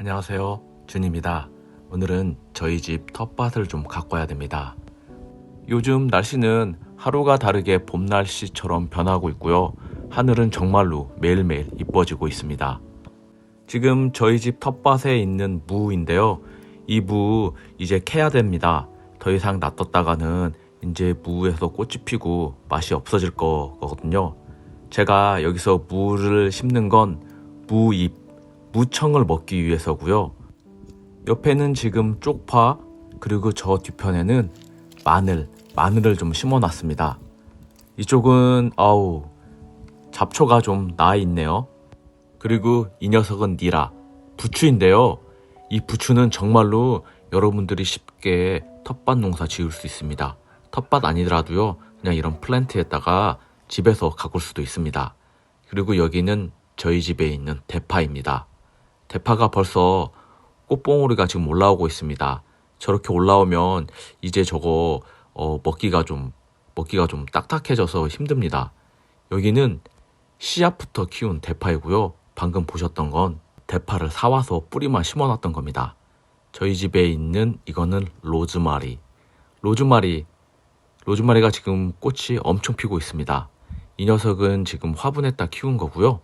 안녕하세요, 준입니다. 오늘은 저희 집 텃밭을 좀 가꿔야 됩니다. 요즘 날씨는 하루가 다르게 봄 날씨처럼 변하고 있고요. 하늘은 정말로 매일매일 이뻐지고 있습니다. 지금 저희 집 텃밭에 있는 무인데요. 이 무 이제 캐야 됩니다. 더 이상 놔뒀다가는 이제 무에서 꽃이 피고 맛이 없어질 거거든요. 제가 여기서 무를 심는 건 무잎, 무청을 먹기 위해서고요. 옆에는 지금 쪽파, 그리고 저 뒤편에는 마늘을 좀 심어놨습니다. 이쪽은 잡초가 좀 나 있네요. 그리고 이 녀석은 니라, 부추인데요. 이 부추는 정말로 여러분들이 쉽게 텃밭 농사 지을 수 있습니다. 텃밭 아니더라도요, 그냥 이런 플랜트에다가 집에서 가꿀 수도 있습니다. 그리고 여기는 저희 집에 있는 대파입니다. 대파가 벌써 꽃봉오리가 지금 올라오고 있습니다. 저렇게 올라오면 이제 저거 먹기가 좀 딱딱해져서 힘듭니다. 여기는 씨앗부터 키운 대파이고요. 방금 보셨던 건 대파를 사와서 뿌리만 심어놨던 겁니다. 저희 집에 있는 이거는 로즈마리가 지금 꽃이 엄청 피고 있습니다. 이 녀석은 지금 화분에다 키운 거고요.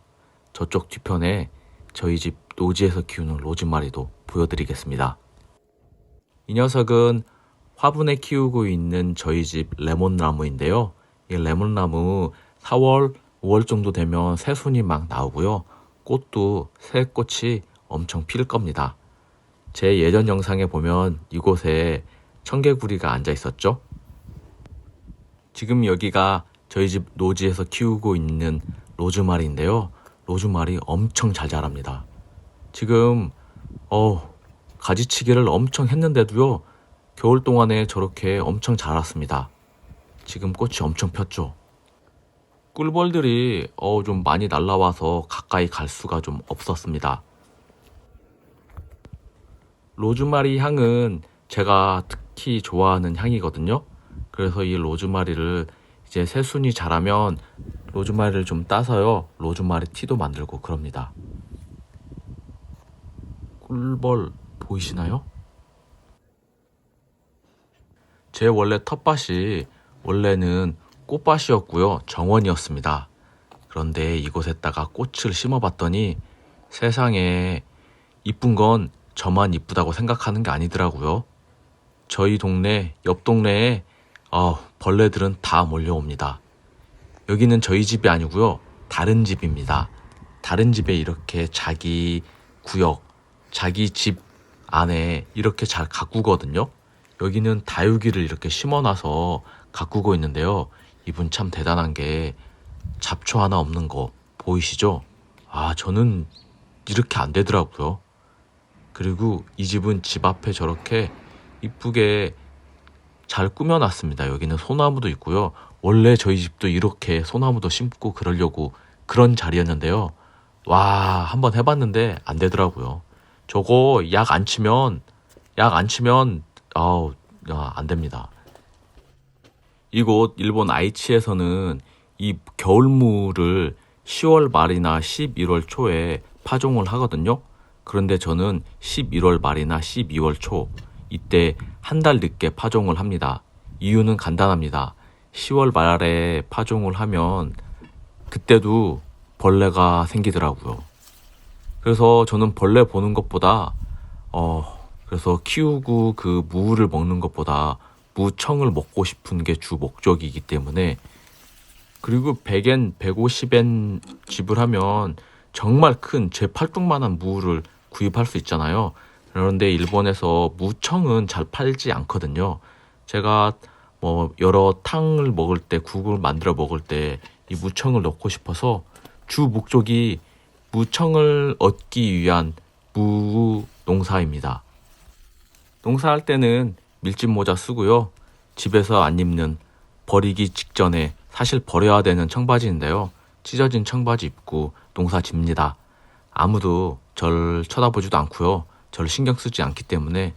저쪽 뒤편에 저희 집 노지에서 키우는 로즈마리도 보여드리겠습니다. 이 녀석은 화분에 키우고 있는 저희 집 레몬나무인데요. 이 레몬나무 4월, 5월 정도 되면 새순이 막 나오고요. 꽃도 새 꽃이 엄청 필 겁니다. 제 예전 영상에 보면 이곳에 청개구리가 앉아 있었죠. 지금 여기가 저희 집 노지에서 키우고 있는 로즈마리인데요. 로즈마리 엄청 잘 자랍니다. 지금 가지치기를 엄청 했는데도요, 겨울 동안에 저렇게 엄청 자랐습니다. 지금 꽃이 엄청 폈죠. 꿀벌들이 좀 많이 날라와서 가까이 갈 수가 좀 없었습니다. 로즈마리 향은 제가 특히 좋아하는 향이거든요. 그래서 이 로즈마리를 이제 새순이 자라면 로즈마리를 좀 따서요, 로즈마리 티도 만들고 그럽니다. 꿀벌 보이시나요? 제 원래 텃밭이 원래는 꽃밭이었고요, 정원이었습니다. 그런데 이곳에다가 꽃을 심어봤더니 세상에 이쁜 건 저만 이쁘다고 생각하는 게 아니더라고요. 저희 동네, 옆 동네에 벌레들은 다 몰려옵니다. 여기는 저희 집이 아니고요, 다른 집입니다. 다른 집에 이렇게 자기 구역, 자기 집 안에 이렇게 잘 가꾸거든요. 여기는 다육이를 이렇게 심어놔서 가꾸고 있는데요. 이분 참 대단한 게 잡초 하나 없는 거 보이시죠? 저는 이렇게 안 되더라고요. 그리고 이 집은 집 앞에 저렇게 이쁘게 잘 꾸며놨습니다. 여기는 소나무도 있고요. 원래 저희 집도 이렇게 소나무도 심고 그러려고 그런 자리였는데요. 한번 해봤는데 안 되더라고요. 저거 약 안 치면 안 됩니다. 이곳 일본 아이치에서는 이 겨울무를 10월 말이나 11월 초에 파종을 하거든요. 그런데 저는 11월 말이나 12월 초, 이때 한 달 늦게 파종을 합니다. 이유는 간단합니다. 10월 말에 파종을 하면 그때도 벌레가 생기더라고요. 그래서 저는 벌레 보는 것보다 그래서 키우고 그 무를 먹는 것보다 무청을 먹고 싶은 게 주 목적이기 때문에, 그리고 100엔, 150엔 지불하면 정말 큰 제 팔뚝만한 무를 구입할 수 있잖아요. 그런데 일본에서 무청은 잘 팔지 않거든요. 제가 여러 탕을 먹을 때, 국을 만들어 먹을 때 이 무청을 넣고 싶어서 주 목적이 무청을 얻기 위한 무 농사입니다. 농사할 때는 밀짚 모자 쓰고요. 집에서 안 입는, 버리기 직전에 사실 버려야 되는 청바지인데요. 찢어진 청바지 입고 농사 집니다. 아무도 절 쳐다보지도 않고요. 저를 신경 쓰지 않기 때문에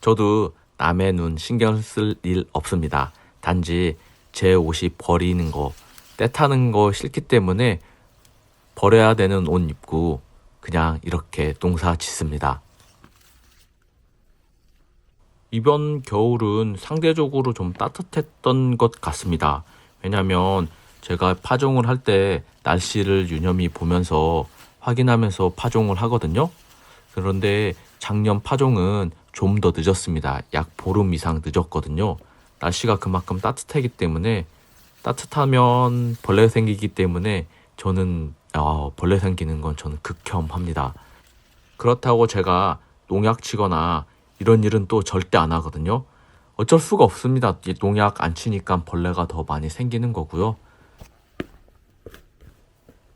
저도 남의 눈 신경 쓸 일 없습니다. 단지 제 옷이 버리는 거, 때 타는 거 싫기 때문에 버려야 되는 옷 입고 그냥 이렇게 농사 짓습니다. 이번 겨울은 상대적으로 좀 따뜻했던 것 같습니다. 왜냐하면 제가 파종을 할 때 날씨를 유념히 보면서 확인하면서 파종을 하거든요. 그런데 작년 파종은 좀 더 늦었습니다. 약 보름 이상 늦었거든요. 날씨가 그만큼 따뜻하기 때문에, 따뜻하면 벌레 생기기 때문에 저는 벌레 생기는 건 저는 극혐합니다. 그렇다고 제가 농약 치거나 이런 일은 또 절대 안 하거든요. 어쩔 수가 없습니다. 농약 안 치니까 벌레가 더 많이 생기는 거고요.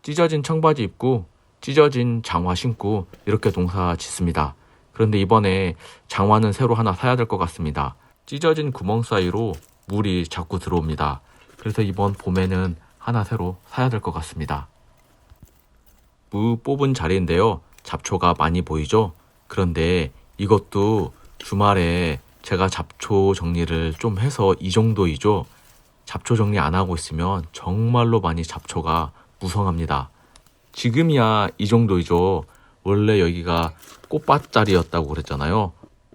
찢어진 청바지 입고 찢어진 장화 신고 이렇게 농사 짓습니다. 그런데 이번에 장화는 새로 하나 사야 될 것 같습니다. 찢어진 구멍 사이로 물이 자꾸 들어옵니다. 그래서 이번 봄에는 하나 새로 사야 될 것 같습니다. 무 뽑은 자리인데요. 잡초가 많이 보이죠? 그런데 이것도 주말에 제가 잡초 정리를 좀 해서 이 정도이죠. 잡초 정리 안 하고 있으면 정말로 많이 잡초가 무성합니다. 지금이야 이 정도이죠. 원래 여기가 꽃밭자리였다고 그랬잖아요.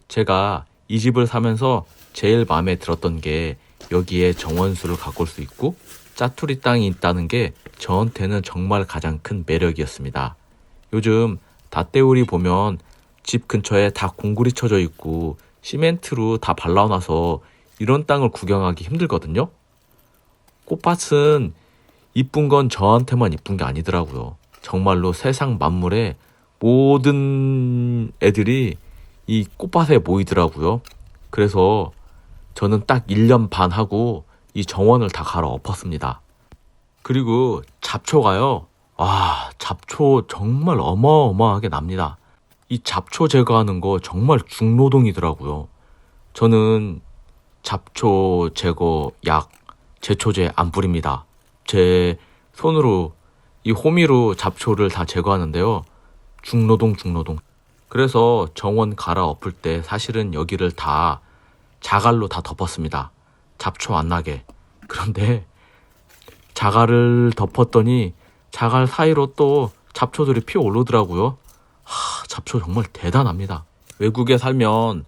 제가 이 집을 사면서 제일 마음에 들었던 게 여기에 정원수를 가꿀 수 있고 짜투리 땅이 있다는 게 저한테는 정말 가장 큰 매력이었습니다. 요즘 닷새우리 보면 집 근처에 다 공구리 쳐져 있고 시멘트로 다 발라놔서 이런 땅을 구경하기 힘들거든요. 꽃밭은 이쁜 건 저한테만 이쁜 게 아니더라고요. 정말로 세상 만물에 모든 애들이 이 꽃밭에 모이더라고요. 그래서 저는 딱 1년 반 하고 이 정원을 다 갈아 엎었습니다. 그리고 잡초가요. 잡초 정말 어마어마하게 납니다. 이 잡초 제거하는 거 정말 중노동이더라고요. 저는 잡초 제거 약, 제초제 안 뿌립니다. 제 손으로 이 호미로 잡초를 다 제거하는데요. 중노동. 그래서 정원 갈아 엎을 때 사실은 여기를 다 자갈로 다 덮었습니다. 잡초 안 나게. 그런데 자갈을 덮었더니 자갈 사이로 또 잡초들이 피어 오르더라고요. 잡초 정말 대단합니다. 외국에 살면,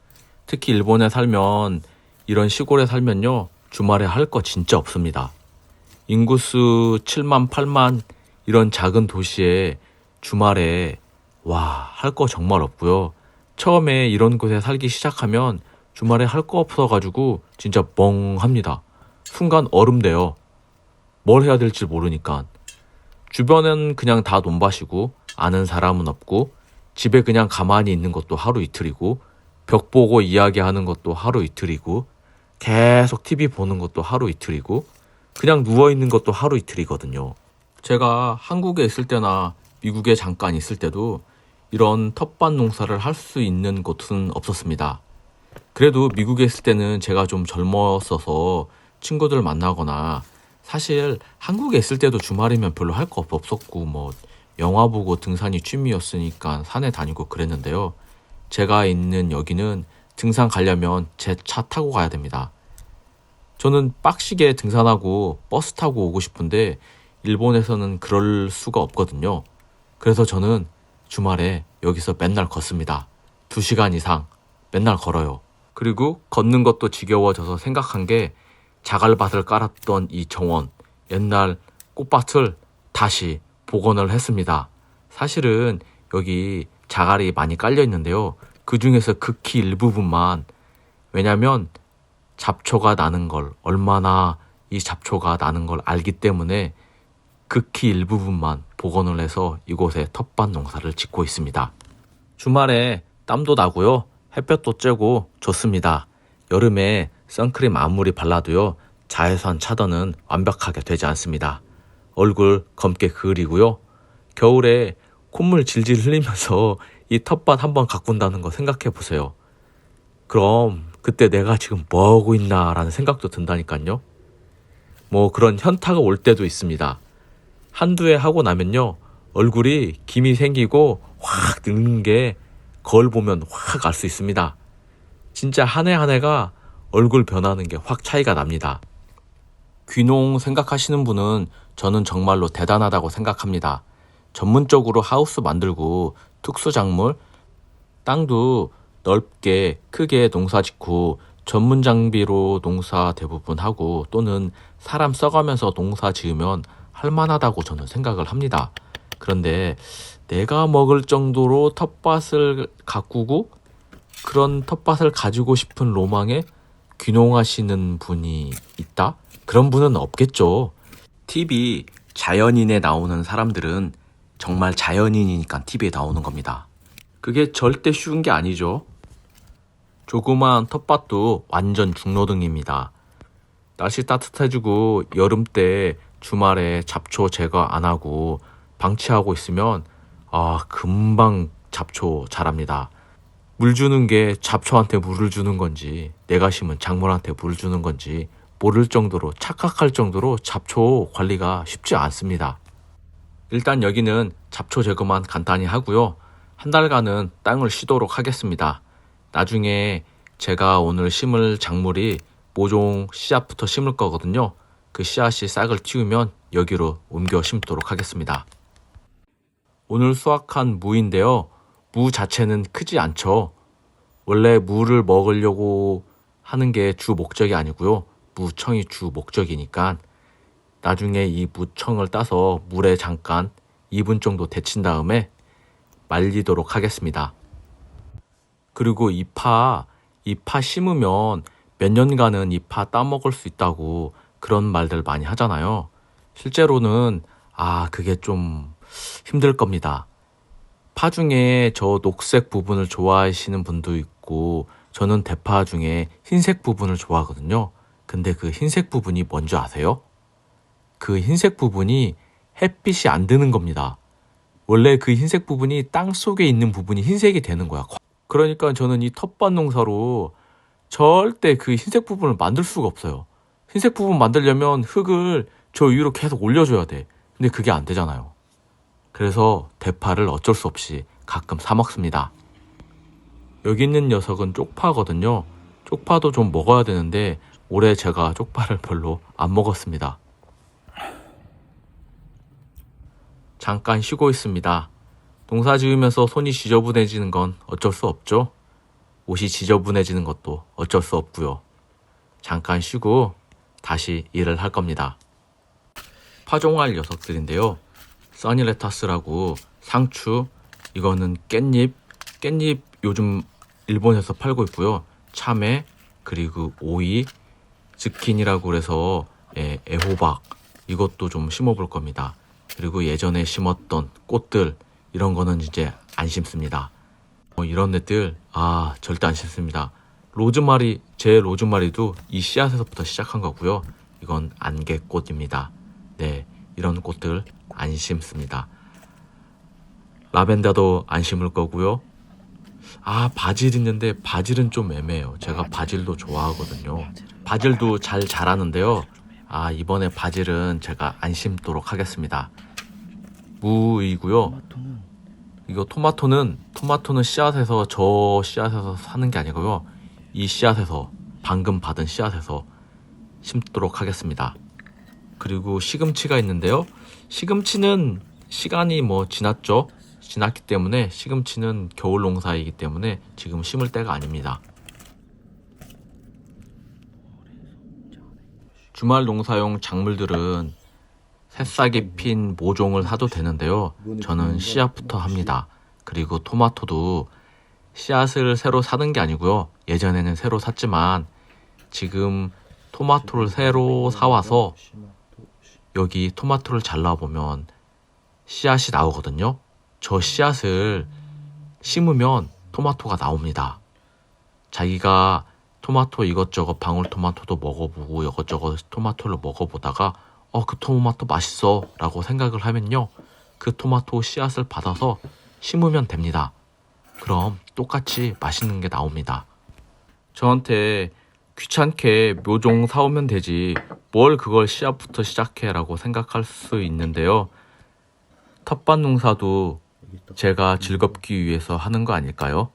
특히 일본에 살면, 이런 시골에 살면요, 주말에 할 거 진짜 없습니다. 인구수 7만, 8만 이런 작은 도시에 주말에 할 거 정말 없고요. 처음에 이런 곳에 살기 시작하면 주말에 할 거 없어가지고 진짜 멍합니다. 순간 얼음 돼요. 뭘 해야 될지 모르니까. 주변은 그냥 다 논밭이고 아는 사람은 없고 집에 그냥 가만히 있는 것도 하루 이틀이고 벽 보고 이야기하는 것도 하루 이틀이고 계속 TV 보는 것도 하루 이틀이고 그냥 누워있는 것도 하루 이틀이거든요. 제가 한국에 있을 때나 미국에 잠깐 있을 때도 이런 텃밭 농사를 할 수 있는 곳은 없었습니다. 그래도 미국에 있을 때는 제가 좀 젊었어서 친구들 만나거나 사실 한국에 있을 때도 주말이면 별로 할 거 없었고 영화 보고 등산이 취미였으니까 산에 다니고 그랬는데요. 제가 있는 여기는 등산 가려면 제 차 타고 가야 됩니다. 저는 빡시게 등산하고 버스 타고 오고 싶은데 일본에서는 그럴 수가 없거든요. 그래서 저는 주말에 여기서 맨날 걷습니다. 2시간 이상 맨날 걸어요. 그리고 걷는 것도 지겨워져서 생각한 게 자갈밭을 깔았던 이 정원, 옛날 꽃밭을 다시 복원을 했습니다. 사실은 여기 자갈이 많이 깔려 있는데요. 그 중에서 극히 일부분만, 왜냐면 잡초가 나는 걸, 얼마나 이 잡초가 나는 걸 알기 때문에 극히 일부분만 복원을 해서 이곳에 텃밭 농사를 짓고 있습니다. 주말에 땀도 나고요. 햇볕도 쬐고 좋습니다. 여름에 선크림 아무리 발라도요. 자외선 차단은 완벽하게 되지 않습니다. 얼굴 검게 그으리고요. 겨울에 콧물 질질 흘리면서 이 텃밭 한번 가꾼다는 거 생각해 보세요. 그럼 그때 내가 지금 뭐하고 있나 라는 생각도 든다니까요. 그런 현타가 올 때도 있습니다. 한두 해 하고 나면요. 얼굴이 김이 생기고 확 늙는 게 거울 보면 확 알 수 있습니다. 진짜 한 해 한 해가 얼굴 변하는 게 확 차이가 납니다. 귀농 생각하시는 분은 저는 정말로 대단하다고 생각합니다. 전문적으로 하우스 만들고 특수작물, 땅도 넓게 크게 농사 짓고 전문 장비로 농사 대부분 하고 또는 사람 써가면서 농사 지으면 할만하다고 저는 생각을 합니다. 그런데 내가 먹을 정도로 텃밭을 가꾸고 그런 텃밭을 가지고 싶은 로망에 귀농하시는 분이 있다? 그런 분은 없겠죠. TV 자연인에 나오는 사람들은 정말 자연인이니까 TV에 나오는 겁니다. 그게 절대 쉬운 게 아니죠. 조그만 텃밭도 완전 중노등입니다. 날씨 따뜻해지고 여름 때 주말에 잡초 제거 안 하고 방치하고 있으면 금방 잡초 자랍니다. 물 주는 게 잡초한테 물을 주는 건지 내가 심은 작물한테 물을 주는 건지 모를 정도로 착각할 정도로 잡초 관리가 쉽지 않습니다. 일단 여기는 잡초 제거만 간단히 하고요. 한 달간은 땅을 쉬도록 하겠습니다. 나중에 제가 오늘 심을 작물이 모종 씨앗부터 심을 거거든요. 그 씨앗이 싹을 틔우면 여기로 옮겨 심도록 하겠습니다. 오늘 수확한 무인데요. 무 자체는 크지 않죠. 원래 무를 먹으려고 하는 게 주 목적이 아니고요. 무청이 주 목적이니까 나중에 이 무청을 따서 물에 잠깐 2분 정도 데친 다음에 말리도록 하겠습니다. 그리고 이 파 심으면 몇 년간은 이 파 따먹을 수 있다고 그런 말들 많이 하잖아요. 실제로는 그게 좀 힘들 겁니다. 파 중에 저 녹색 부분을 좋아하시는 분도 있고 저는 대파 중에 흰색 부분을 좋아하거든요. 근데 그 흰색 부분이 뭔지 아세요? 그 흰색 부분이 햇빛이 안 드는 겁니다. 원래 그 흰색 부분이 땅 속에 있는 부분이 흰색이 되는 거야. 그러니까 저는 이 텃밭 농사로 절대 그 흰색 부분을 만들 수가 없어요. 흰색 부분 만들려면 흙을 저 위로 계속 올려줘야 돼. 근데 그게 안 되잖아요. 그래서 대파를 어쩔 수 없이 가끔 사 먹습니다. 여기 있는 녀석은 쪽파거든요. 쪽파도 좀 먹어야 되는데 올해 제가 쪽파를 별로 안 먹었습니다. 잠깐 쉬고 있습니다. 농사 지으면서 손이 지저분해지는 건 어쩔 수 없죠. 옷이 지저분해지는 것도 어쩔 수 없고요. 잠깐 쉬고 다시 일을 할 겁니다. 파종할 녀석들인데요. 써니레타스라고 상추, 이거는 깻잎 요즘 일본에서 팔고 있고요. 참외, 그리고 오이, 즈킨이라고 그래서 애호박, 이것도 좀 심어볼 겁니다. 그리고 예전에 심었던 꽃들, 이런 거는 이제 안 심습니다. 이런 애들 절대 안 심습니다. 로즈마리, 제 로즈마리도 이 씨앗에서부터 시작한 거고요. 이건 안개꽃입니다. 네, 이런 꽃들 안 심습니다. 라벤더도 안 심을 거고요. 바질 있는데 바질은 좀 애매해요. 제가 바질도 좋아하거든요. 바질도 잘 자라는데요. 이번에 바질은 제가 안 심도록 하겠습니다. 무이고요. 이거 토마토는 씨앗에서 저 씨앗에서 사는 게 아니고요. 이 씨앗에서 방금 받은 씨앗에서 심도록 하겠습니다. 그리고 시금치가 있는데요. 시금치는 시간이 지났죠. 지났기 때문에 시금치는 겨울 농사이기 때문에 지금 심을 때가 아닙니다. 주말 농사용 작물들은 새싹이 핀 모종을 사도 되는데요. 저는 씨앗부터 합니다. 그리고 토마토도 씨앗을 새로 사는 게 아니고요. 예전에는 새로 샀지만 지금 토마토를 새로 사와서 여기 토마토를 잘라보면 씨앗이 나오거든요. 저 씨앗을 심으면 토마토가 나옵니다. 자기가 토마토 이것저것 방울토마토도 먹어보고 이것저것 토마토를 먹어보다가 그 토마토 맛있어 라고 생각을 하면요. 그 토마토 씨앗을 받아서 심으면 됩니다. 그럼 똑같이 맛있는 게 나옵니다. 저한테 귀찮게 묘종 사오면 되지 뭘 그걸 씨앗부터 시작해 라고 생각할 수 있는데요. 텃밭 농사도 제가 즐겁기 위해서 하는 거 아닐까요?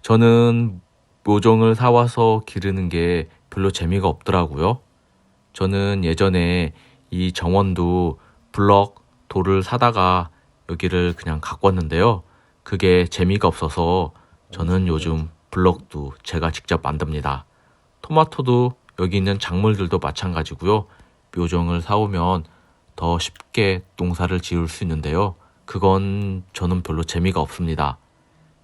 저는 묘종을 사와서 기르는 게 별로 재미가 없더라고요. 저는 예전에 이 정원도 블럭 돌을 사다가 여기를 그냥 갖고 왔는데요. 그게 재미가 없어서 저는 요즘 블럭도 제가 직접 만듭니다. 토마토도 여기 있는 작물들도 마찬가지고요. 묘종을 사오면 더 쉽게 농사를 지을 수 있는데요. 그건 저는 별로 재미가 없습니다.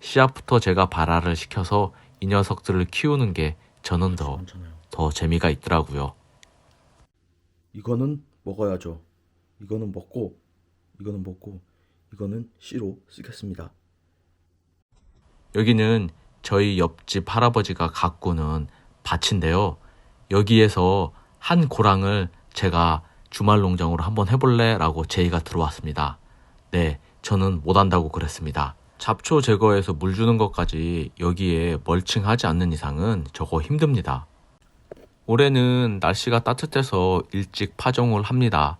씨앗부터 제가 발화를 시켜서 이 녀석들을 키우는 게 저는 더 재미가 있더라고요. 이거는 먹어야죠. 이거는 먹고, 이거는 씨로 쓰겠습니다. 여기는 저희 옆집 할아버지가 가꾸는 밭인데요. 여기에서 한 고랑을 제가 주말 농장으로 한번 해볼래? 라고 제의가 들어왔습니다. 네, 저는 못한다고 그랬습니다. 잡초 제거해서 물 주는 것까지 여기에 멀칭하지 않는 이상은 저거 힘듭니다. 올해는 날씨가 따뜻해서 일찍 파종을 합니다.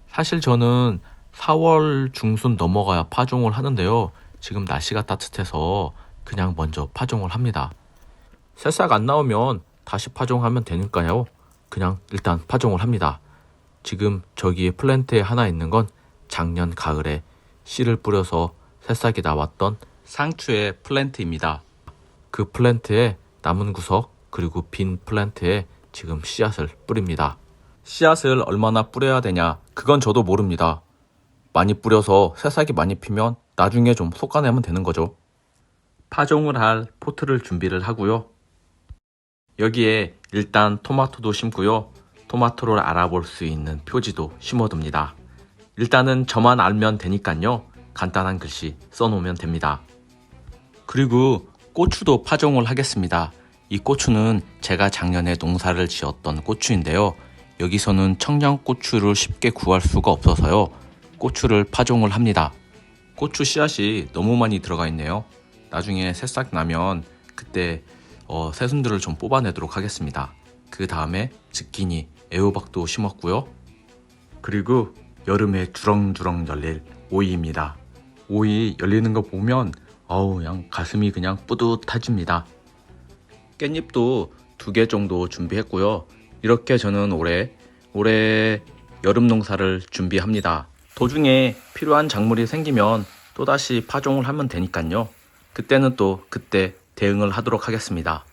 사실 저는 4월 중순 넘어가야 파종을 하는데요. 지금 날씨가 따뜻해서 그냥 먼저 파종을 합니다. 새싹 안 나오면 다시 파종하면 되니까요. 그냥 일단 파종을 합니다. 지금 저기에 플랜트에 하나 있는 건 작년 가을에 씨를 뿌려서 새싹이 나왔던 상추의 플랜트입니다. 그 플랜트에 남은 구석 그리고 빈 플랜트에 지금 씨앗을 뿌립니다. 씨앗을 얼마나 뿌려야 되냐 그건 저도 모릅니다. 많이 뿌려서 새싹이 많이 피면 나중에 좀 솎아내면 되는 거죠. 파종을 할 포트를 준비를 하고요. 여기에 일단 토마토도 심고요. 토마토를 알아볼 수 있는 표지도 심어둡니다. 일단은 저만 알면 되니까요. 간단한 글씨 써놓으면 됩니다. 그리고 고추도 파종을 하겠습니다. 이 고추는 제가 작년에 농사를 지었던 고추인데요. 여기서는 청양고추를 쉽게 구할 수가 없어서요. 고추를 파종을 합니다. 고추 씨앗이 너무 많이 들어가 있네요. 나중에 새싹 나면 그때 새순들을 좀 뽑아내도록 하겠습니다. 그 다음에ズッキーニ, 애호박도 심었고요. 그리고 여름에 주렁주렁 열릴 오이입니다. 오이 열리는 거 보면 그냥 가슴이 그냥 뿌듯해집니다. 깻잎도 2개 정도 준비했고요. 이렇게 저는 올해 여름 농사를 준비합니다. 도중에 필요한 작물이 생기면 또다시 파종을 하면 되니까요. 그때는 또 그때 대응을 하도록 하겠습니다.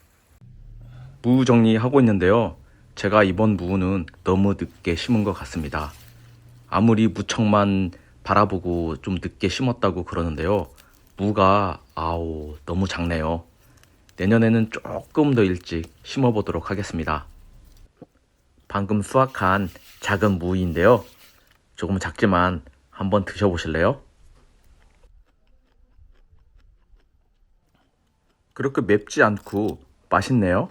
무 정리하고 있는데요. 제가 이번 무는 너무 늦게 심은 것 같습니다. 아무리 무척만 바라보고 좀 늦게 심었다고 그러는데요. 무가 너무 작네요. 내년에는 조금 더 일찍 심어보도록 하겠습니다. 방금 수확한 작은 무인데요. 조금 작지만 한번 드셔보실래요? 그렇게 맵지 않고 맛있네요.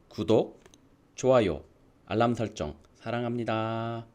구독, 좋아요, 알람 설정 사랑합니다.